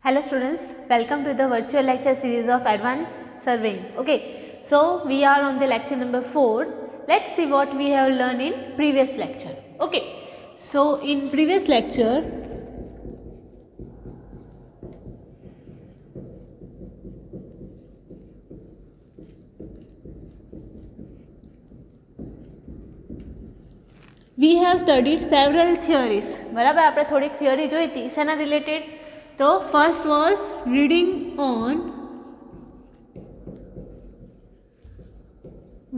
Hello students, welcome to the virtual lecture series of advanced surveying. Okay, so we are on the lecture number 4. Let's see what we have learned in previous lecture. Okay, so in previous lecture we have studied several theories. બરાબર, આપણે થોડીક theory જોઈ હતી શેના related? તો first was reading on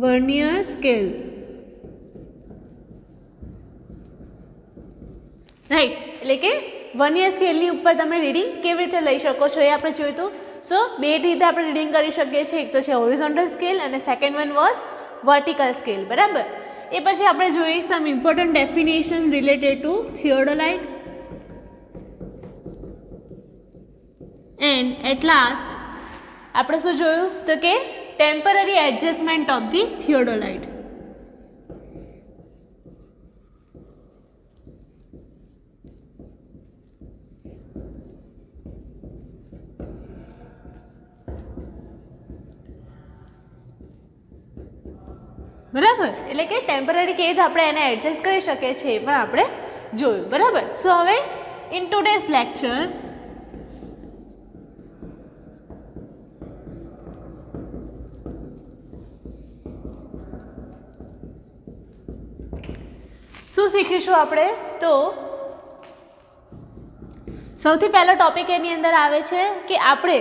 vernier scale, right, એટલે કે vernier સ્કેલની ઉપર તમે રીડિંગ કેવી રીતે લઈ શકો છો એ આપણે જોયું હતું. સો બે રીતે આપણે રીડિંગ કરી શકીએ છીએ, એક તો છે હોરિઝોન્ટલ સ્કેલ અને second one was vertical scale. બરાબર, એ પછી આપણે જોઈએ some important definition related to theodolite and at last આપણે શું જોયું તો કે temporary adjustment of the theodolite. બરાબર, એટલે કે ટેમ્પરરી કેવી રીતે આપણે એને એડજસ્ટ કરી શકીએ છીએ એ પણ આપણે જોયું. બરાબર, સો હવે ઇન ટુડેઝ લેક્ચર શું શીખીશું આપણે? તો સૌથી પહેલો ટોપિક એની અંદર આવે છે કે આપણે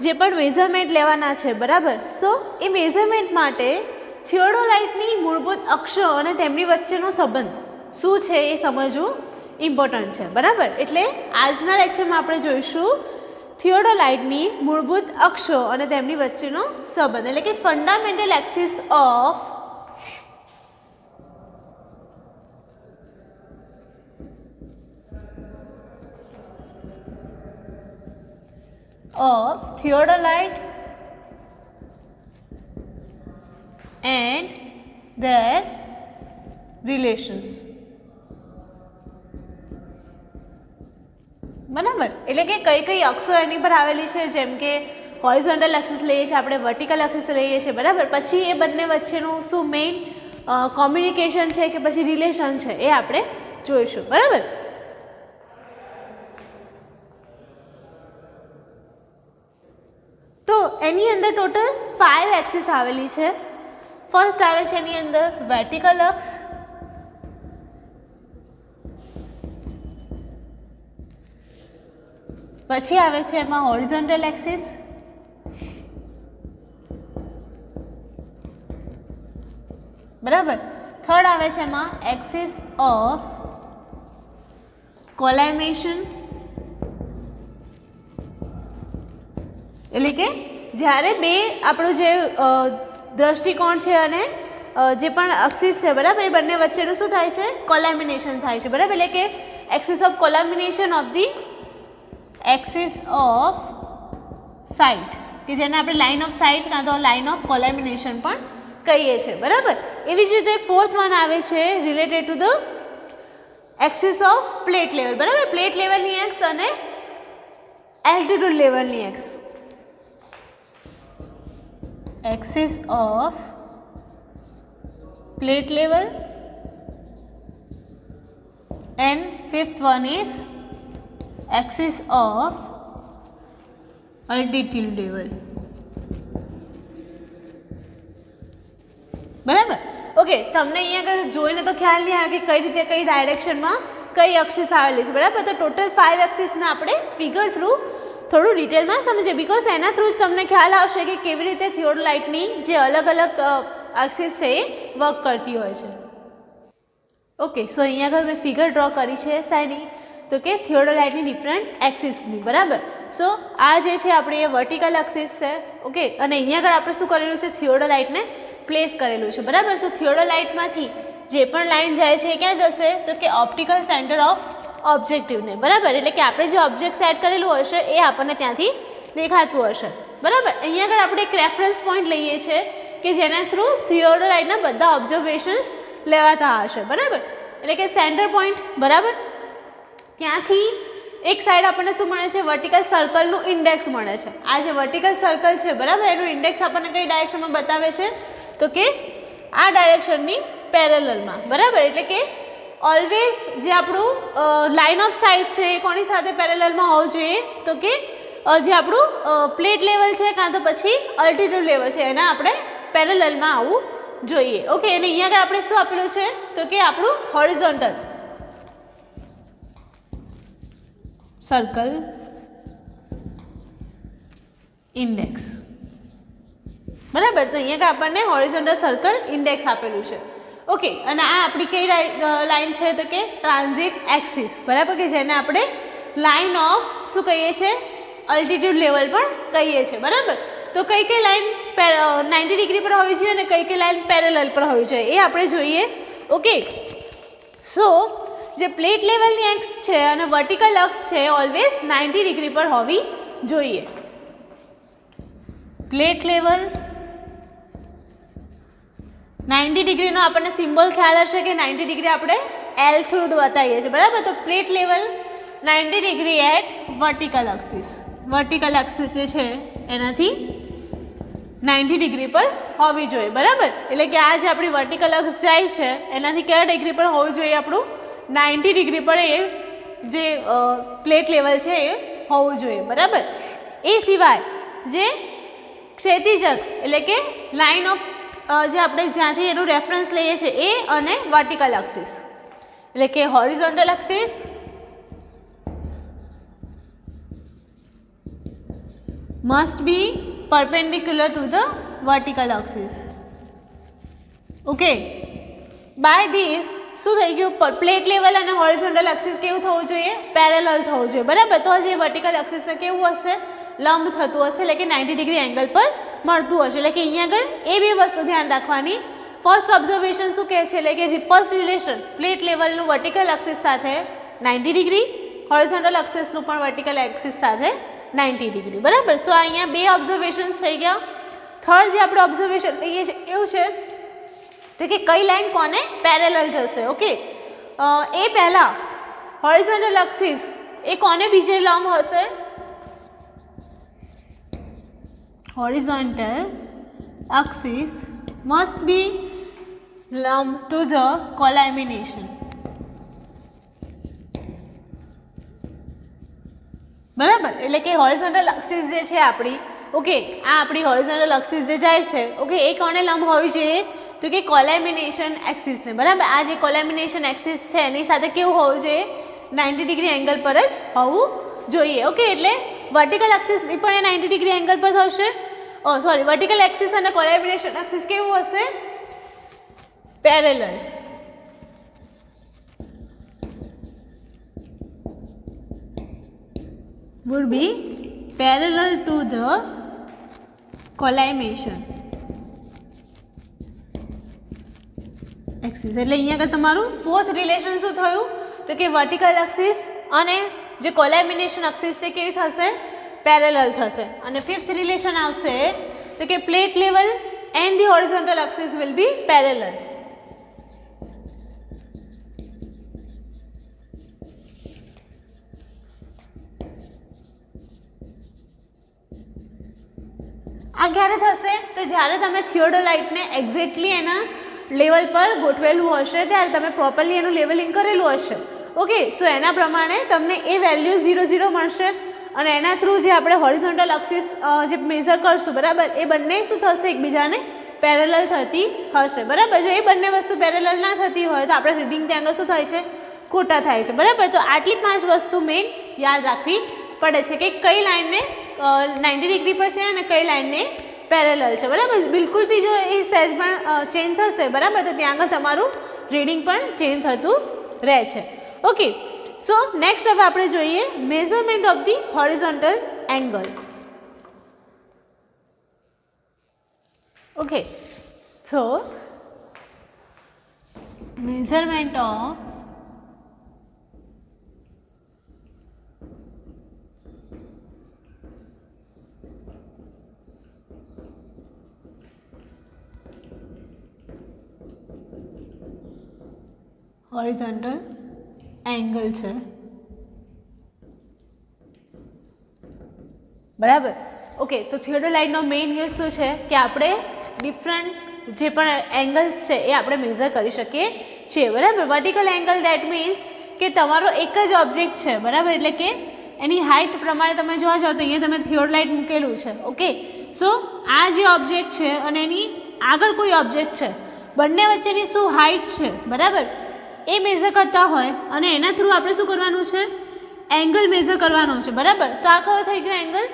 જે પણ મેઝરમેન્ટ લેવાના છે. બરાબર, સો એ મેઝરમેન્ટ માટે થિયોડોલાઇટની મૂળભૂત અક્ષો અને તેમની વચ્ચેનો સંબંધ શું છે એ સમજવું ઇમ્પોર્ટન્ટ છે. બરાબર, એટલે આજના લેક્ચરમાં આપણે જોઈશું થિયોડોલાઇટની મૂળભૂત અક્ષો અને તેમની વચ્ચેનો સંબંધ, એટલે કે fundamental axis of theodolite and their relations. બરાબર, એટલે કે કઈ કઈ અક્ષો એની પર આવેલી છે, જેમ કે હોરિઝોન્ટલ એક્સિસ લઈએ છીએ આપણે, વર્ટિકલ એક્સિસ લઈએ છીએ. બરાબર, પછી એ બંને વચ્ચેનું શું મેઇન કોમ્યુનિકેશન છે કે પછી રિલેશન છે એ આપણે જોઈશું. બરાબર, તો એની અંદર ટોટલ 5 એક્સિસ આવેલી છે. ફર્સ્ટ આવે છે એની અંદર વર્ટિકલ અક્ષ, પછી આવે છે એમાં હોરિઝોન્ટલ એક્સિસ, બરાબર, થર્ડ આવે છે એમાં એક્સિસ ઓફ કોલાઇમેશન, એટલે કે જ્યારે બે આપણું જે દ્રષ્ટિકોણ છે અને જે પણ એક્સિસ છે, બરાબર, એ બંને વચ્ચેનું શું થાય છે? કોલામિનેશન થાય છે. બરાબર, એટલે કે axis of collimation of the axis of sight, કે જેને આપણે લાઇન ઓફ સાઇટ કાં તો લાઇન ઓફ કોલામિનેશન પણ કહીએ છીએ. બરાબર, એવી જ રીતે ફોર્થ વન આવે છે related to the axis of plate level. બરાબર, પ્લેટ લેવલની એક્સ અને એલ્ટિટ્યુડ લેવલની x, axis of plate level, and fifth one is axis of altitude level. બરાબર, ઓકે, તમને અહીંયા આગળ જોઈને તો ખ્યાલ નહીં આવે કે કઈ રીતે કઈ ડાયરેક્શનમાં કઈ એક્સિસ આવેલી છે. બરાબર, તો ટોટલ 5 એક્સિસને આપણે ફિગર થ્રુ થોડું ડિટેલમાં સમજીએ, બિકોઝ એના થ્રુ જ તમને ખ્યાલ આવશે કે કેવી રીતે થિયોડોલાઇટની જે અલગ અલગ એક્સિસ છે એ વર્ક કરતી હોય છે. ઓકે, સો અહીંયા આગળ મેં ફિગર ડ્રો કરી છે શાની? તો કે થિયોડોલાઇટની ડિફરન્ટ એક્સિસની. બરાબર, સો આ જે છે આપણી એ વર્ટિકલ એક્સિસ છે. ઓકે, અને અહીંયા આગળ આપણે શું કરેલું છે? થિયોડોલાઇટને પ્લેસ કરેલું છે. બરાબર, સો થિયોડોલાઇટમાંથી જે પણ લાઇન જાય છે ક્યાં જશે? તો કે ઓપ્ટિકલ સેન્ટર ઓફ ઓબ્જેક્ટિવને. બરાબર, એટલે કે આપણે જે ઓબ્જેક્ટ સેટ કરેલું હશે એ આપણને ત્યાંથી દેખાતું હશે. બરાબર, અહીંયા આગળ આપણે એક રેફરન્સ પોઈન્ટ લઈએ છીએ કે જેના થ્રુ થિયોડોલાઇટના બધા ઓબ્ઝર્વેશન્સ લેવાતા હશે. બરાબર, એટલે કે સેન્ટર પોઈન્ટ. બરાબર, ત્યાંથી એક સાઈડ આપણને શું મળે છે, વર્ટિકલ સર્કલનું ઇન્ડેક્સ મળે છે. આ જે વર્ટિકલ સર્કલ છે બરાબર, એનું ઇન્ડેક્સ આપણને કઈ ડાયરેક્શનમાં બતાવે છે, તો કે આ ડાયરેક્શનની પેરેલલમાં બરાબર. એટલે કે ઓલવેઝ જે આપણું લાઇન ઓફ સાઇટ છે એ કોની સાથે પેરેલલમાં હોવું જોઈએ, તો કે જે આપણું પ્લેટ લેવલ છે કાં તો પછી અલ્ટિટ્યુડ લેવલ છે એના આપણે પેરેલલમાં આવવું જોઈએ. ઓકે, અને અહીંયા આગળ આપણે શું આપેલું છે, તો કે આપણું હોરિઝોન્ટલ સર્કલ ઇન્ડેક્સ બરાબર. તો અહીંયા આગળ આપણને હોરિઝોન્ટલ સર્કલ ઇન્ડેક્સ આપેલું છે. ઓકે, અને આ આપણી કઈ લાઈન છે, તો કે ટ્રાન્ઝિટ એક્સિસ બરાબર, કે જેને આપણે લાઇન ઓફ શું કહીએ છીએ, અલ્ટિટ્યુડ લેવલ પણ કહીએ છીએ બરાબર. તો કઈ કઈ લાઈન 90 ડિગ્રી પર હોવી જોઈએ અને કઈ કઈ લાઈન પેરેલલ પર હોવી જોઈએ એ આપણે જોઈએ. ઓકે, સો જે પ્લેટ લેવલની એક્સ છે અને વર્ટિકલ અક્ષ છે ઓલવેઝ 90 ડિગ્રી પર હોવી જોઈએ. પ્લેટ લેવલ 90 ડિગ્રીનો આપણને સિમ્બોલ ખ્યાલ હશે કે 90 ડિગ્રી આપણે એલ થ્રુ બતાવીએ છીએ બરાબર. તો plate level 90 degree at vertical axis, vertical axis જે છે એનાથી 90 ડિગ્રી પર હોવી જોઈએ બરાબર. એટલે કે આ જે આપણી વર્ટિકલ અક્ષ જાય છે એનાથી કયા ડિગ્રી પર હોવું જોઈએ, આપણું 90 ડિગ્રી પર એ જે પ્લેટ લેવલ છે એ હોવું જોઈએ બરાબર. એ સિવાય જે ક્ષૈતિજ અક્ષ એટલે કે લાઇન ઓફ જે આપણે જ્યાંથી એનું રેફરન્સ લઈએ છીએ એ અને વર્ટિકલ એક્સિસ એટલે કે horizontal axis must be perpendicular to the vertical axis. Okay, by this શું થઈ ગયું, પ્લેટ લેવલ અને હોરિઝોન્ટલ એક્સિસ કેવું થવું જોઈએ, પેરેલલ થવું જોઈએ બરાબર. તો જે વર્ટિકલ એક્સિસને કેવું હશે, લંબ થતું હશે એટલે કે 90 ડિગ્રી એંગલ પર મળતું હશે. એટલે કે અહીંયા આગળ એ બે વસ્તુ ધ્યાન રાખવાની. ફર્સ્ટ ઓબ્ઝર્વેશન શું કહે છે, એટલે કે ફર્સ્ટ રિલેશન પ્લેટ લેવલનું વર્ટિકલ એક્સિસ સાથે 90 ડિગ્રી, હોરિઝોન્ટલ એક્સિસનું પણ વર્ટિકલ એક્સિસ સાથે 90 ડિગ્રી બરાબર. સો અહીંયા બે ઓબ્ઝર્વેશન્સ થઈ ગયા. થર્ડ જે આપણે ઓબ્ઝર્વેશન લઈએ છીએ એવું છે તો કે કઈ લાઈન કોને પેરેલલ જશે. ઓકે, એ પહેલાં હોરિઝોન્ટલ એક્સિસ એ કોને બીજે લંબ હશે, horizontal axis must be lump to the collimination બરાબર. એટલે કે હોરિઝોન્ટલ એક્સિસ જે છે આપણી, ઓકે, આ આપણી હોરિઝોન્ટલ એક્સિસ જે જાય છે ઓકે એ કોને લંબ હોવી જોઈએ, તો કે કોલેમિનેશન એક્સિસને બરાબર. આ જે કોલેમિનેશન એક્સિસ છે એની સાથે કેવું હોવું જોઈએ, 90 ડિગ્રી એંગલ પર જ હોવું જોઈએ. ઓકે, એટલે વર્ટિકલ એક્સિસ પણ એ 90 ડિગ્રી એંગલ પર થશે. સોરી, વર્ટિકલ એક્સિસ અને કોલેમિનેશન એક્સિસ કેવું હશે, parallel. would be parallel to the collimation axis. એટલે અહીંયા આગળ તમારું ફોર્થ રિલેશન શું થયું, તો કે વર્ટિકલ એક્સિસ અને જે કોલેમિનેશન એક્સિસ છે કેવી થશે, પેરેલલ થશે. અને ફિફ્થ રિલેશન આવશે તો કે plate level and the horizontal axis will be parallel. આ ક્યારે થશે, તો જ્યારે તમે થિયોડોલાઇટને એક્ઝેક્ટલી એના લેવલ પર ગોઠવેલું હશે ત્યારે તમે પ્રોપરલી એનું લેવલિંગ કરેલું હશે. ઓકે, સો એના પ્રમાણે તમને એ વેલ્યુ 0 0 મળશે અને એના થ્રુ જે આપણે હોરિઝોન્ટલ એક્સિસ જે મેઝર કરશું બરાબર એ બંને શું થશે, એકબીજાને પેરેલલ થતી હશે બરાબર. જો એ બંને વસ્તુ પેરેલલ ના થતી હોય તો આપણે રીડિંગ ત્યાં આગળ શું થાય છે, ખોટા થાય છે બરાબર. તો આટલી 5 વસ્તુ મેઇન યાદ રાખવી પડે છે કે કઈ લાઇનને 90 ડિગ્રી પર છે અને કઈ લાઇનને પેરેલલ છે બરાબર. બિલકુલ બી જો એ સહેજ પણ ચેન્જ થશે બરાબર તો ત્યાં આગળ તમારું રીડિંગ પણ ચેન્જ થતું રહે છે. ઓકે, સો નેક્સ્ટ હવે આપણે જોઈએ measurement of the horizontal angle. Okay, so measurement of horizontal angle છે બરાબર. ઓકે, તો થિયોડોલાઇટનો મેઇન યુઝ શું છે કે આપણે ડિફરન્ટ જે પણ એંગલ્સ છે એ આપણે મેઝર કરી શકીએ છીએ. બરાબર. વર્ટિકલ એંગલ દેટ મીન્સ કે તમારો એક જ ઓબ્જેક્ટ છે, બરાબર, એટલે કે એની હાઇટ પ્રમાણે તમે જોવા જાઓ તો અહીંયા તમે થિયોડોલાઇટ મૂકેલું છે. ઓકે, સો આ જે ઓબ્જેક્ટ છે અને એની આગળ કોઈ ઓબ્જેક્ટ છે, બંને વચ્ચેની શું હાઇટ છે, બરાબર, એ મેઝર કરતા હોય અને એના થ્રુ આપણે શું કરવાનું છે, એંગલ મેઝર કરવાનો છે. બરાબર. તો આ કયો થઈ ગયો એંગલ?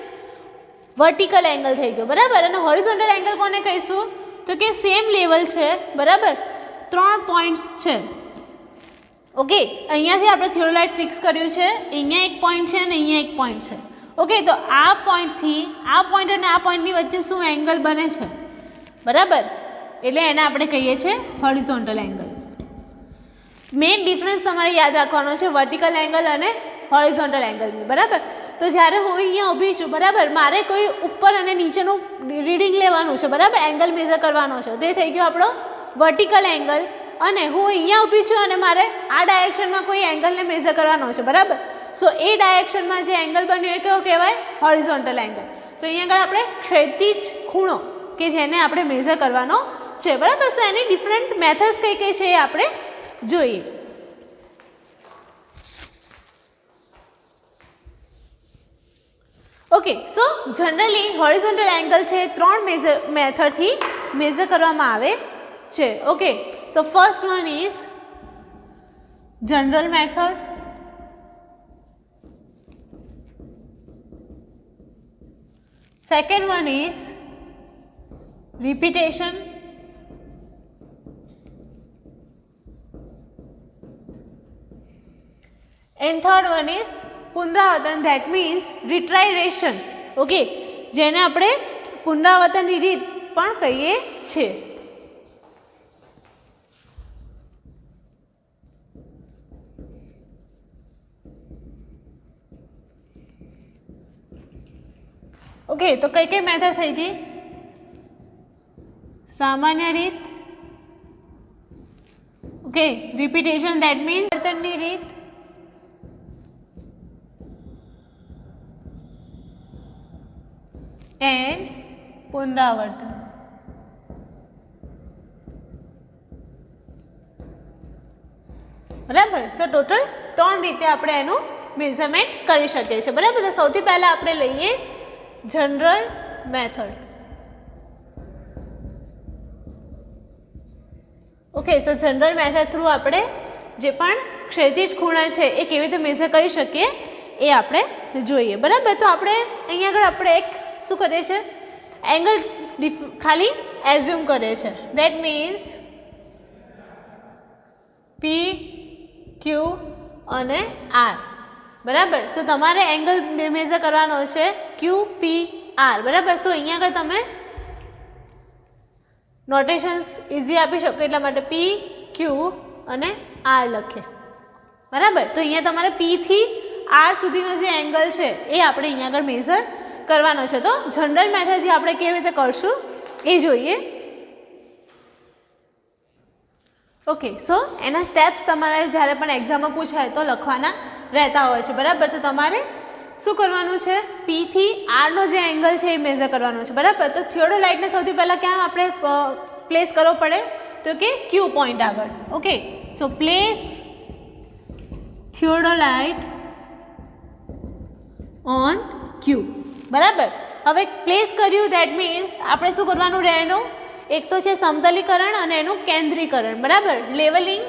વર્ટિકલ એંગલ થઈ ગયો. બરાબર. અને હોરિઝોન્ટલ એંગલ કોને કહીશું તો કે સેમ લેવલ છે, બરાબર, 3 પોઈન્ટ્સ છે. ઓકે, અહીંયાથી આપણે થિયોડોલાઇટ ફિક્સ કર્યું છે, અહીંયા એક પોઈન્ટ છે અને અહીંયા એક પોઈન્ટ છે. ઓકે, તો આ પોઈન્ટથી આ પોઈન્ટ અને આ પોઈન્ટની વચ્ચે શું એંગલ બને છે, બરાબર, એટલે એને આપણે કહીએ છીએ હોરિઝોન્ટલ એંગલ. મેઇન ડિફરન્સ તમારે યાદ રાખવાનો છે વર્ટિકલ એંગલ અને હોરિઝોન્ટલ એંગલની. બરાબર. તો જ્યારે હું અહીંયા ઊભી છું, બરાબર, મારે કોઈ ઉપર અને નીચેનું રીડિંગ લેવાનું છે, બરાબર, એંગલ મેઝર કરવાનો છે, તો એ થઈ ગયો આપણો વર્ટિકલ એંગલ. અને હું અહીંયા ઊભી છું અને મારે આ ડાયરેક્શનમાં કોઈ એંગલને મેઝર કરવાનો છે, બરાબર, સો એ ડાયરેક્શનમાં જે એંગલ બન્યો એ કયો કહેવાય? Horizontal angle. તો અહીંયા આગળ આપણે ક્ષૈતિજ ખૂણો કે જેને આપણે મેઝર કરવાનો છે, બરાબર. સો એની ડિફરન્ટ મેથડ્સ કઈ કઈ છે એ આપણે જોઈએ. ઓકે, સો જનરલી હોરિઝોન્ટલ એંગલ છે 3 મેથડથી મેઝર કરવામાં આવે છે. Okay, so first one is general method. Second one is repetition. And third one is પુનરાવર્તન, that means reiteration. ઓકે, જેને આપણે પુનરાવર્તનની રીત પણ કહીએ છીએ. ઓકે, તો કઈ કઈ મેથડ થઈ હતી? સામાન્ય રીત. ઓકે, રિપીટેશન, ધેટ મીન્સ વર્તનની રીત. એન્ડ પુનરાવર્તન. બરાબર. સો ટોટલ 3 રીતે આપણે એનું મેઝરમેન્ટ કરી શકીએ છીએ. બરાબર. તો સૌથી પહેલા આપણે લઈએ જનરલ મેથડ. ઓકે, સો જનરલ મેથડ થ્રુ આપણે જે પણ ક્ષૈતિજ ખૂણા છે એ કેવી રીતે મેઝર કરી શકીએ એ આપણે જોઈએ. બરાબર. તો આપણે અહીંયા આગળ આપણે એક શું કરીએ છીએ, એંગલ ખાલી એઝ્યુમ કરીએ છીએ. ધેટ મીન્સ પી, ક્યુ અને આર. બરાબર. સો તમારે એંગલ મેઝર કરવાનો છે ક્યુ, પી, આર. બરાબર. સો અહીંયા આગળ તમે નોટેશન્સ ઇઝી આપી શકો એટલા માટે પી, ક્યુ અને આર લખીએ. બરાબર. તો અહીંયા તમારે પી થી આર સુધીનો જે એંગલ છે એ આપણે અહીંયા આગળ મેઝર કરવાનો છે. તો જનરલ મેથડથી આપણે કેવી રીતે કરશું એ જોઈએ. ઓકે, સો એના સ્ટેપ્સ તમારે જ્યારે પણ એક્ઝામમાં પૂછાય તો લખવાના રહેતા હોય છે. બરાબર. તો તમારે શું કરવાનું છે, પી થી આરનો જે એંગલ છે એ મેઝર કરવાનો છે. બરાબર. તો થિયોડોલાઇટને સૌથી પહેલાં ક્યાં આપણે પ્લેસ કરવો પડે તો કે ક્યુ પોઈન્ટ આગળ. Okay, so place theodolite on Q. બરાબર. હવે પ્લેસ કર્યું, ધેટ મીન્સ આપણે શું કરવાનું રહે એનું, એક તો છે સમતલીકરણ અને એનું કેન્દ્રીકરણ. બરાબર. લેવલિંગ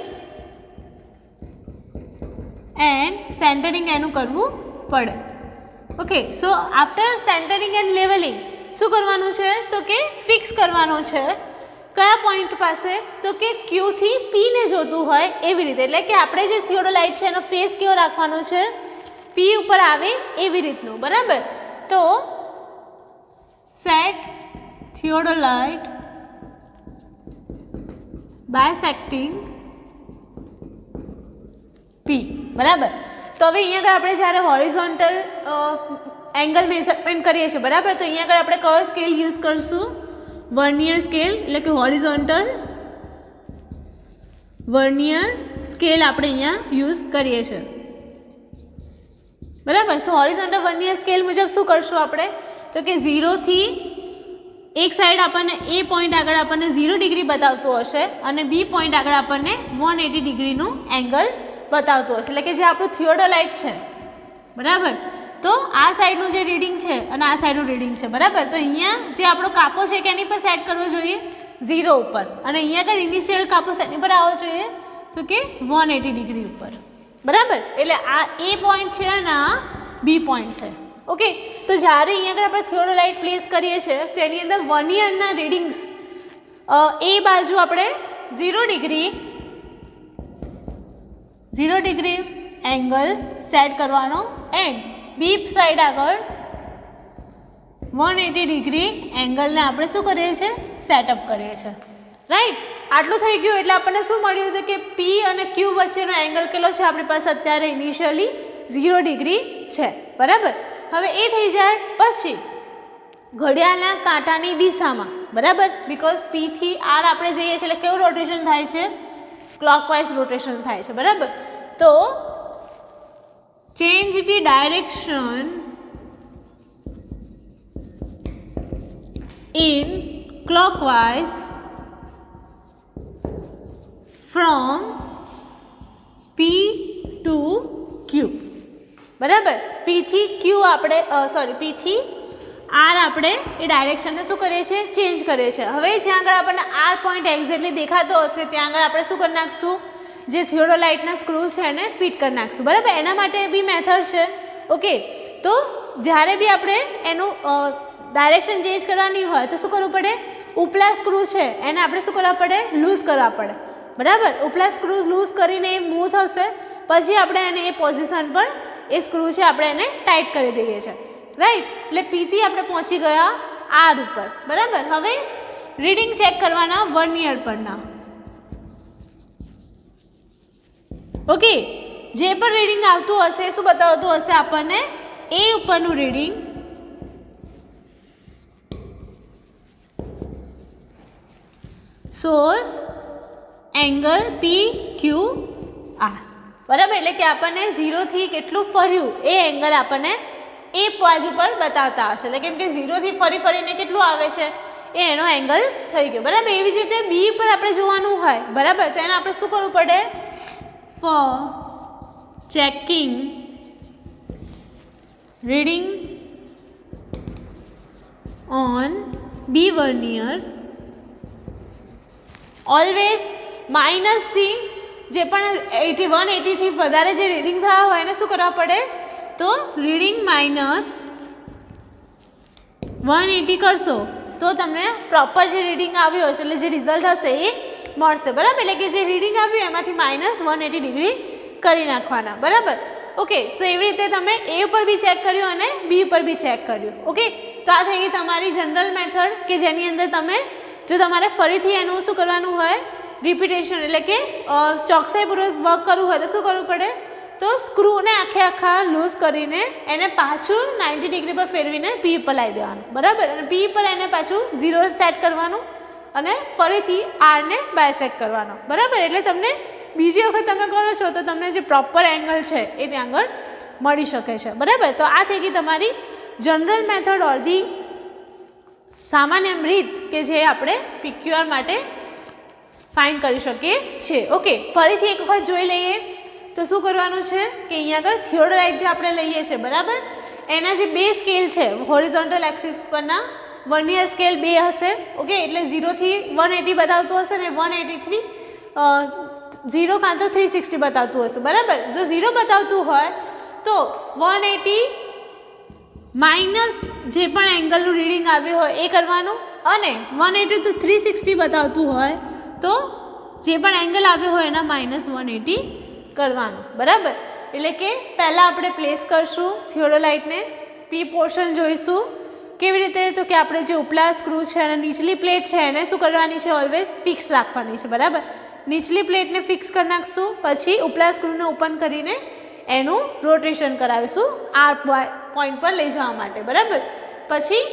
એન્ડ સેન્ટરિંગ એનું કરવું પડે. Okay, so after centring and levelling શું કરવાનું છે તો કે ફિક્સ કરવાનું છે કયા પોઈન્ટ પાસે તો કે ક્યુ થી પી ને જોતું હોય એવી રીતે. એટલે કે આપણે જે થિયોડોલાઇટ છે એનો ફેસ કેવો રાખવાનો છે, પી ઉપર આવે એવી રીતનું. બરાબર. તો સેટ થિયોડોલાઇટ બાયસેક્ટિંગ પી. બરાબર. તો હવે અહીંયા આગળ આપણે જ્યારે હોરિઝોન્ટલ એંગલ મેઝરમેન્ટ કરીએ છીએ, બરાબર, તો અહીંયા આગળ આપણે કયો સ્કેલ યુઝ કરશું, વર્નિયર સ્કેલ, એટલે કે હોરિઝોન્ટલ વર્નિયર સ્કેલ આપણે અહીંયા યુઝ કરીએ છીએ. બરાબર. સો હોરિઝોન્ટલ વર્નિયર સ્કેલ મુજબ શું કરશું આપણે, તો કે 0 થી એક સાઈડ આપણને એ પોઈન્ટ આગળ આપણને 0 ડિગ્રી બતાવતું હશે અને બી પોઈન્ટ આગળ આપણને 180 ડિગ્રીનું એંગલ બતાવતું હશે, એટલે કે જે આપણું થિયોડોલાઇટ છે, બરાબર. તો આ સાઈડનું જે રીડિંગ છે અને આ સાઈડનું રીડિંગ છે, બરાબર. તો અહીંયા જે આપણો કાપો છે કે એની પર સેટ કરવો જોઈએ 0 ઉપર, અને અહીંયા આગળ ઇનિશિયલ કાપો એની પર આવવો જોઈએ તો કે 180 ડિગ્રી ઉપર, બરાબર. એટલે આ એ પોઈન્ટ છે અને આ બી પોઈન્ટ છે. ઓકે. તો જ્યારે અહીંયા આગળ આપણે થિયોડોલાઇટ પ્લેસ કરીએ છીએ તો એની અંદર વર્નિયરના રીડિંગ્સ એ બાજુ આપણે 0 ડિગ્રી એંગલ સેટ કરવાનો એન્ડ બી સાઈડ આગળ 180 ડિગ્રી એંગલને આપણે શું કરીએ છીએ, સેટઅપ કરીએ છીએ, રાઈટ. આટલું થઈ ગયું એટલે આપણને શું મળ્યું છે કે પી અને ક્યુ વચ્ચેનો એંગલ કેટલો છે આપણી પાસે અત્યારે ઇનિશિયલી 0 ડિગ્રી છે, બરાબર. હવે એ થઈ જાય પછી ઘડિયાળના કાંટાની દિશામાં, બરાબર. બીકોઝ પી થી આર આપણે જઈએ છીએ એટલે કેવું રોટેશન થાય છે, ક્લોકવાઇઝ રોટેશન થાય છે, બરાબર. તો change the direction in clockwise from P to Q, બરાબર. P થી Q આપણે P થી R આપણે એ ડાયરેક્શનને શું કરીએ છીએ, ચેન્જ કરીએ છીએ. હવે જ્યાં આગળ આપણને R પોઈન્ટ એક્ઝેક્ટલી દેખાતો હશે ત્યાં આગળ આપણે શું કરી નાખશું, જે થિયોડોલાઇટના સ્ક્રૂ છે એને ફિટ કરી નાખશું, બરાબર. એના માટે બી મેથડ છે. ઓકે. તો જ્યારે બી આપણે એનું ડાયરેક્શન ચેન્જ કરવાની હોય તો શું કરવું પડે, ઉપલા સ્ક્રૂ છે એને આપણે શું કરવા પડે, લૂઝ કરવા પડે, બરાબર. ઉપલા સ્ક્રૂ લૂઝ કરીને એ મૂવ થશે પછી આપણે એને એ પોઝિશન પર એ સ્ક્રૂ છે આપણે એને ટાઈટ કરી દઈએ છીએ, રાઈટ. એટલે પીથી આપણે પહોંચી ગયા આર ઉપર, બરાબર. હવે રીડિંગ ચેક કરવાના વર્નિયર પરના. ઓકે. જે પણ રીડિંગ આવતું હશે શું બતાવતું હશે આપણને, એ ઉપરનું રીડિંગ સોર્સ એંગલ પી ક્યુ આર, બરાબર. એટલે કે આપણને 0 થી કેટલું ફર્યું એ એંગલ આપણને એ બાજુ પર બતાવતા હશે, એટલે કેમ કે 0 થી ફરીને કેટલું આવે છે એ એનો એંગલ થઈ ગયો, બરાબર. એવી જ રીતે બી પર આપણે જોવાનું હોય, બરાબર. તો એને આપણે શું કરવું પડે, for checking reading on B vernier always માઇનસથી જે પણ 180 થી વધારે જે રીડિંગ થયા હોય એને શું કરવા પડે, તો રીડિંગ માઇનસ 180 કરશો તો તમને પ્રોપર જે રીડિંગ આવ્યું હશે એટલે જે રિઝલ્ટ હશે એ મળશે, બરાબર. એટલે કે જે રીડિંગ આવ્યું એમાંથી માઇનસ 180 ડિગ્રી કરી નાખવાના, બરાબર. ઓકે. તો એવી રીતે તમે એ ઉપર બી ચેક કર્યું અને બી ઉપર બી ચેક કર્યું. ઓકે. તો આ થઈ ગઈ તમારી જનરલ મેથડ કે જેની અંદર તમે જો તમારે ફરીથી એનું શું કરવાનું હોય, રિપીટેશન એટલે કે ચોકસાઈપૂર્વક વર્ક કરવું હોય તો શું કરવું પડે, તો સ્ક્રૂને આખા લૂઝ કરીને એને પાછું 90 ડિગ્રી પર ફેરવીને પી પર લાવી દેવાનું, બરાબર. અને પી પર એને પાછું 0 સેટ કરવાનું અને ફરીથી આરને બાયસેક્ટ કરવાનો, બરાબર. એટલે તમને બીજી વખત તમે કરો છો તો તમને જે પ્રોપર એંગલ છે એ ત્યાં આગળ મળી શકે છે, બરાબર. તો આ થઈ ગઈ તમારી જનરલ મેથડ ઓર ધી સામાન્ય રીત કે જે આપણે PQR માટે ફાઇન્ડ કરી શકીએ છીએ. ઓકે. ફરીથી એક વખત જોઈ લઈએ તો શું કરવાનું છે કે અહીંયા આગળ થિયોડોલાઇટ જે આપણે લઈએ છીએ, બરાબર. એના જે બે સ્કેલ છે હોરિઝોન્ટલ એક્સિસ પરના વર્નિયર સ્કેલ 2 હશે. ઓકે. એટલે 0 થી 180 બતાવતું હશે ને 180 0 કાં તો 360 બતાવતું હશે, બરાબર. જો 0 બતાવતું હોય તો 180 માઇનસ જે પણ એંગલનું રીડિંગ આવ્યું હોય એ કરવાનું, અને 180 તો 360 બતાવતું હોય તો જે પણ એંગલ આવ્યો હોય એના માઇનસ 180 કરવાનું, બરાબર. એટલે કે પહેલાં આપણે પ્લેસ કરશું થિયોડોલાઇટને, પી પોર્શન જોઈશું કેવી રીતે, તો કે આપણે જે ઉપલા સ્ક્રૂ છે અને નીચલી પ્લેટ છે એને શું કરવાની છે, ઓલવેઝ ફિક્સ રાખવાની છે, બરાબર. નીચલી પ્લેટને ફિક્સ કરી નાખશું, પછી ઉપલા સ્ક્રૂને ઓપન કરીને એનું રોટેશન કરાવીશું આર પોઈન્ટ પર લઈ જવા માટે, બરાબર. પછી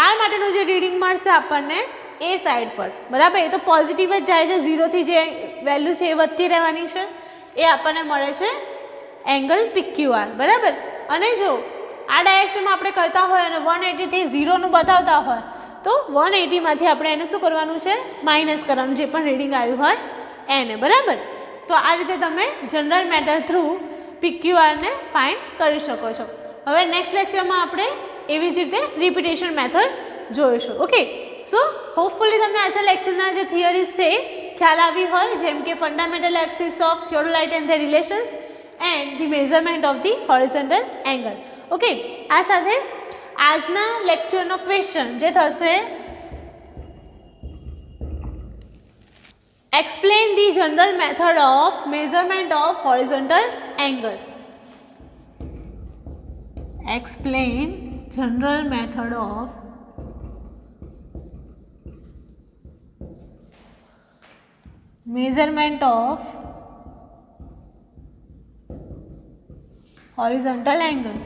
આર માટેનું જે રીડિંગ મળશે આપણને એ સાઈડ પર, બરાબર. એ તો પોઝિટિવ જ જાય છે, 0 થી જે વેલ્યુ છે એ વધતી રહેવાની છે, એ આપણને મળે છે એંગલ PQR, બરાબર. અને જો આ ડાયરેક્શનમાં આપણે કરતા હોય અને 180 થી 0 નું બતાવતા હોય તો 180 માંથી આપણે એને શું કરવાનું છે, માઇનસ કરવાનું, જે પણ રીડિંગ આવ્યું હોય એને, બરાબર. તો આ રીતે તમે જનરલ મેથડ થ્રુ PQR ને ફાઇન્ડ કરી શકો છો. હવે નેક્સ્ટ લેક્ચરમાં આપણે એવી જ રીતે રિપીટેશન મેથડ જોઈશું. ઓકે, સો હોપફુલી તમને આજના લેક્ચરના જે થિયરીઝ છે ખ્યાલ આવી હોય, જેમ કે fundamental axis of theodolite and there relations and the measurement of the horizontal angle. Okay, આ સાથે આજના લેક્ચરનો ક્વેશ્ચન જે થશે, explain the general method of measurement of horizontal angle. Explain general method of measurement of horizontal angle.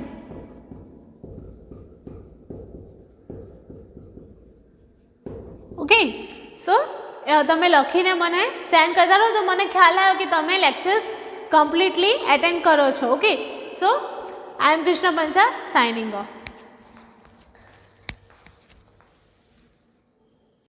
Okay, so તમે લખીને મને send કરતા રહો તો મને ખ્યાલ આવ્યો કે તમે લેક્ચર્સ કમ્પ્લીટલી એટેન્ડ કરો છો. Okay, so I M Krishna Panchal signing of.